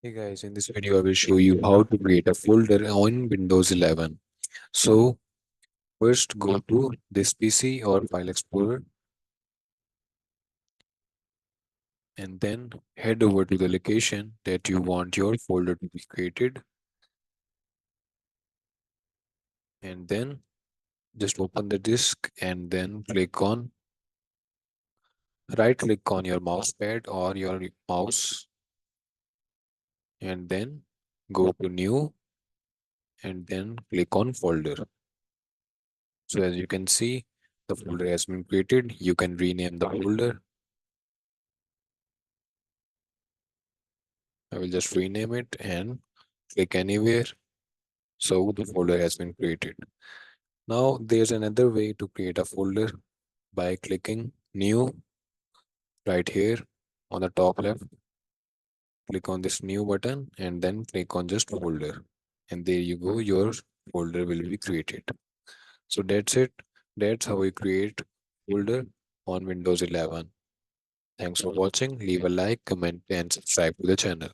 Hey guys, in this video I will show you how to create a folder on Windows 11. So first go to this PC or File Explorer and then head over to the location that you want your folder to be created, and then just open the disk and then right click on your mouse pad or your mouse and then go to new and then click on folder. So as you can see, the folder has been created. You can rename the folder. I will just rename it and click anywhere. So the folder has been created. Now there's another way to create a folder by clicking new right here on the top left. Click on this new button and then click on just folder. And there you go, your folder will be created. So that's it. That's how we create folder on Windows 11. Thanks for watching. Leave a like, comment, and subscribe to the channel.